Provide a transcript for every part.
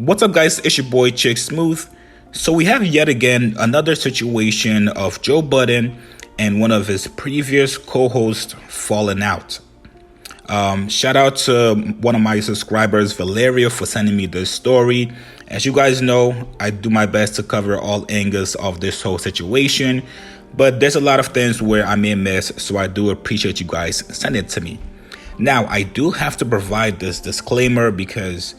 What's up, guys? It's your boy Chick Smooth. So we have yet again another situation of Joe Budden and one of his previous co-hosts falling out. Shout out to one of my subscribers, Valeria, for sending me this story. As you guys know, I do my best to cover all angles of this whole situation, but there's a lot of things where I may miss, so I do appreciate you guys sending it to me. Now, I do have to provide this disclaimer because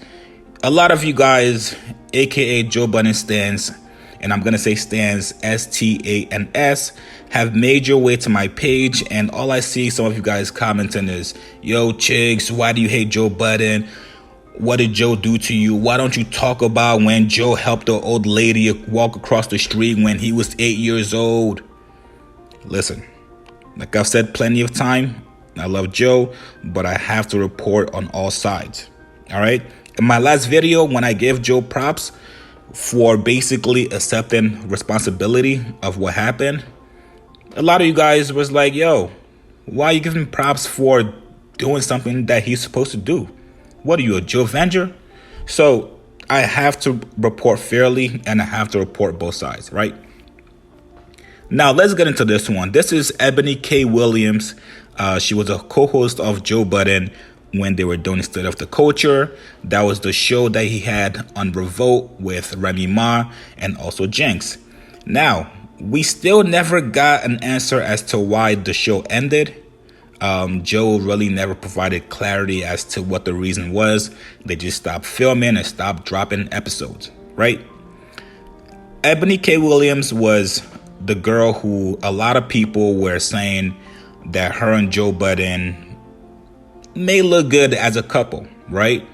a lot of you guys, aka Joe Budden stands, and I'm gonna say stands, STANS, have made your way to my page, and all I see some of you guys commenting is, "Yo, Chicks, why do you hate Joe Budden? What did Joe do to you? Why don't you talk about when Joe helped the old lady walk across the street when he was 8 years old?" Listen, like I've said plenty of time, I love Joe, but I have to report on all sides. All right? In my last video, when I gave Joe props for basically accepting responsibility of what happened, a lot of you guys was like, "Yo, why are you giving props for doing something that he's supposed to do? What are you, a Joe Avenger?" So I have to report fairly, and I have to report both sides, right? Now let's get into this one. This is Eboni K. Williams. She was a co-host of Joe Budden when they were doing State of the Culture. That was the show that he had on Revolt with Remy Ma and also Jenks. Now, we still never got an answer as to why the show ended. Joe really never provided clarity as to what the reason was. They just stopped filming and stopped dropping episodes, right? Eboni K. Williams was the girl who a lot of people were saying that her and Joe Budden may look good as a couple, right?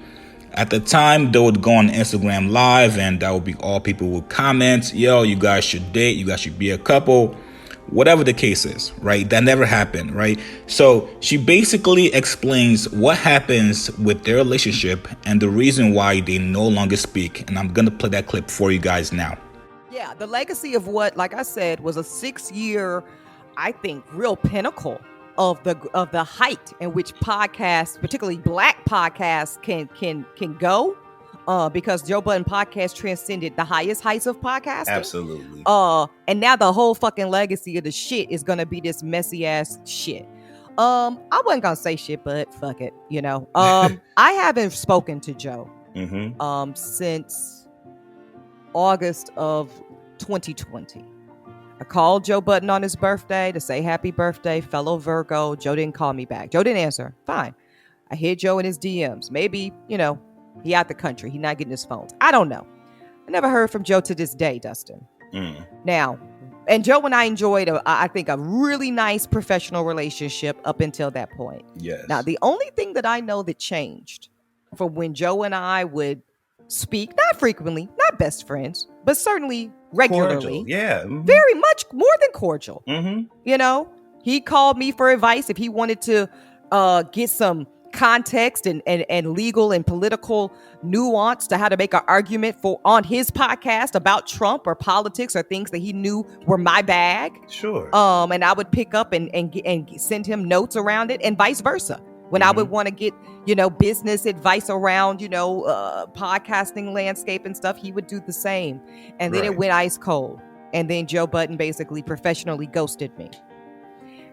At the time, they would go on Instagram Live, and that would be all people would comment, "Yo, you guys should date, you guys should be a couple," whatever the case is, right? That never happened, right? So she basically explains what happens with their relationship and the reason why they no longer speak. And I'm gonna play that clip for you guys now. Yeah, the legacy of what, like I said, was a 6-year, I think, real pinnacle of the height in which podcasts, particularly Black podcasts, can go, because Joe Budden podcast transcended the highest heights of podcasting. Absolutely. And now the whole fucking legacy of the shit is gonna be this messy ass shit. I wasn't gonna say shit, but fuck it, you know. I haven't spoken to Joe since August of 2020. I called Joe Budden on his birthday to say happy birthday, fellow Virgo. Joe didn't call me back. Joe didn't answer. Fine. I hit Joe in his DMs. Maybe, he out the country. He not getting his phones. I don't know. I never heard from Joe to this day, Dustin. Now, and Joe and I enjoyed, I think, a really nice professional relationship up until that point. Yes. Now, the only thing that I know that changed from when Joe and I would speak, not frequently, not best friends, but certainly regularly. Cordial. Yeah. Very much more than cordial. He called me for advice if he wanted to get some context and legal and political nuance to how to make an argument on his podcast about Trump or politics or things that he knew were my bag. Sure. And I would pick up and send him notes around it, and vice versa. When I would want to get, business advice around, podcasting landscape and stuff, he would do the same. And then it went ice cold. And then Joe Budden basically professionally ghosted me.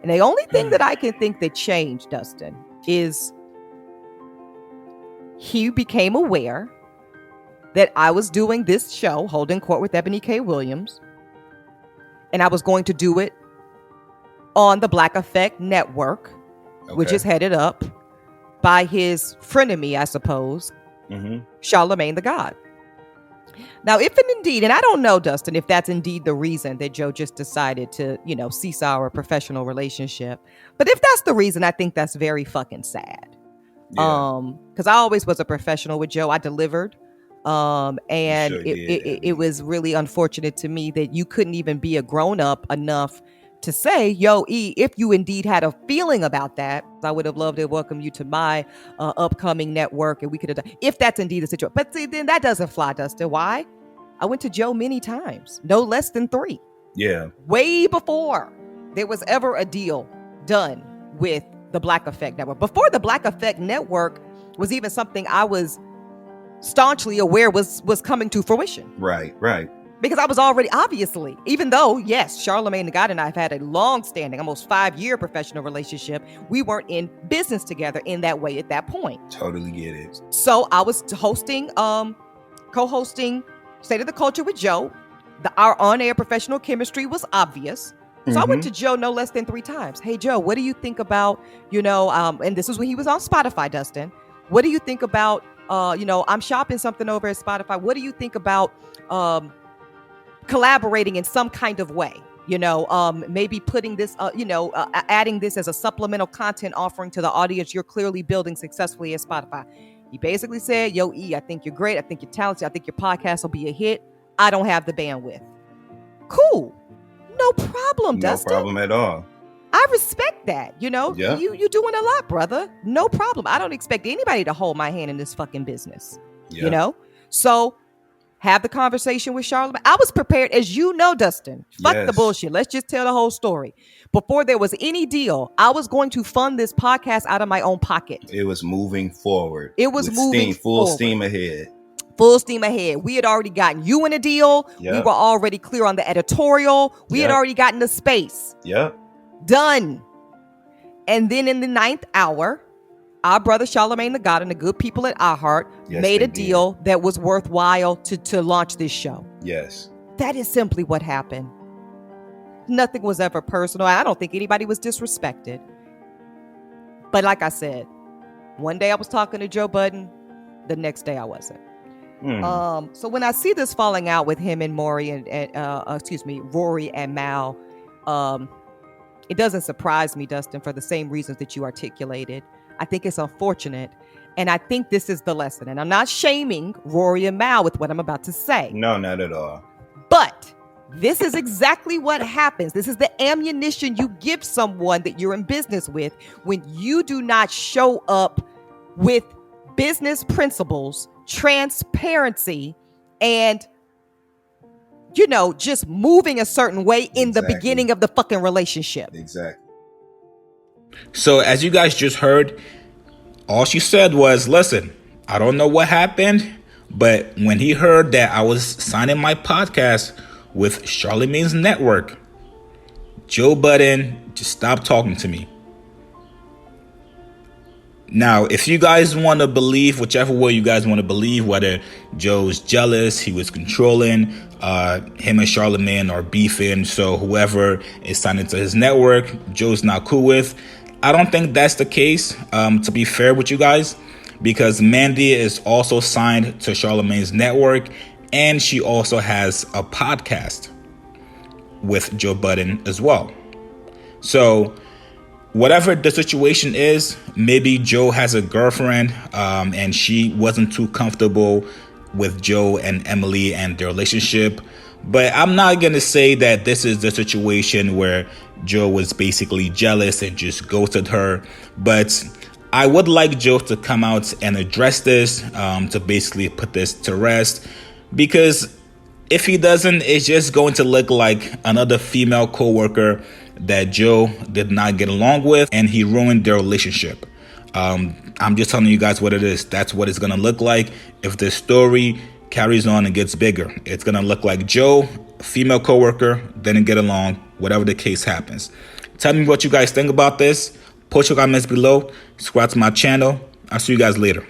And the only thing that I can think that changed, Dustin, is he became aware that I was doing this show, Holding Court with Eboni K. Williams, and I was going to do it on the Black Effect Network, which is headed up by his frenemy, I suppose, Charlemagne the God. Now, if and indeed, and I don't know, Dustin, if that's indeed the reason that Joe just decided to, cease our professional relationship. But if that's the reason, I think that's very fucking sad. Yeah. Because I always was a professional with Joe. I delivered. And it was really unfortunate to me that you couldn't even be a grown up enough to say, "Yo, E, if you indeed had a feeling about that, I would have loved to welcome you to my upcoming network, and we could have done," if that's indeed the situation. But see, then that doesn't fly, Dustin. Why? I went to Joe many times, no less than 3. Yeah. Way before there was ever a deal done with the Black Effect Network. Before the Black Effect Network was even something I was staunchly aware was coming to fruition. Right. Because I was already, obviously, even though, yes, Charlemagne the God and I have had a long-standing, almost 5-year professional relationship, we weren't in business together in that way at that point. Totally get it. So I was co-hosting State of the Culture with Joe. Our on-air professional chemistry was obvious. So I went to Joe no less than 3 times. Hey, Joe, what do you think about, and this was when he was on Spotify, Dustin. What do you think about, I'm shopping something over at Spotify. What do you think about collaborating in some kind of way? Maybe putting this, adding this as a supplemental content offering to the audience you're clearly building successfully at Spotify. He basically said, yo, E, I think you're great. I think you're talented. I think your podcast will be a hit. I don't have the bandwidth. Cool. No problem, Dustin. No problem at all. I respect that. Yeah. You doing a lot, brother. No problem. I don't expect anybody to hold my hand in this fucking business. Yeah. So have the conversation with Charlemagne. I was prepared, as you know, Dustin. Fuck the bullshit. Let's just tell the whole story. Before there was any deal, I was going to fund this podcast out of my own pocket. It was moving forward. It was moving full steam ahead. Full steam ahead. We had already gotten you in a deal. Yep. We were already clear on the editorial. We had already gotten the space. Yep. Done. And then in the 9th hour, our brother Charlemagne the God and the good people at iHeart made a deal that was worthwhile to launch this show. Yes. That is simply what happened. Nothing was ever personal. I don't think anybody was disrespected. But like I said, one day I was talking to Joe Budden. The next day I wasn't. So when I see this falling out with him and Rory and Mal, it doesn't surprise me, Dustin, for the same reasons that you articulated. I think it's unfortunate. And I think this is the lesson. And I'm not shaming Rory and Mal with what I'm about to say. No, not at all. But this is exactly what happens. This is the ammunition you give someone that you're in business with when you do not show up with business principles, transparency, and just moving a certain way in the beginning of the fucking relationship. Exactly. So as you guys just heard, all she said was, listen, I don't know what happened, but when he heard that I was signing my podcast with Charlemagne's network, Joe Budden just stopped talking to me. Now, if you guys want to believe whichever way you guys want to believe, whether Joe's jealous, he was controlling, him and Charlemagne are beefing, so whoever is signed into his network, Joe's not cool with. I don't think that's the case, to be fair with you guys, because Mandy is also signed to Charlemagne's network, and she also has a podcast with Joe Budden as well. So whatever the situation is, maybe Joe has a girlfriend and she wasn't too comfortable with Joe and Emily and their relationship. But I'm not going to say that this is the situation where Joe was basically jealous and just ghosted her. But I would like Joe to come out and address this, to basically put this to rest. Because if he doesn't, it's just going to look like another female coworker that Joe did not get along with, and he ruined their relationship. I'm just telling you guys what it is. That's what it's going to look like if this story carries on and gets bigger. It's going to look like Joe, female coworker, didn't get along, whatever the case happens. Tell me what you guys think about this. Post your comments below. Subscribe to my channel. I'll see you guys later.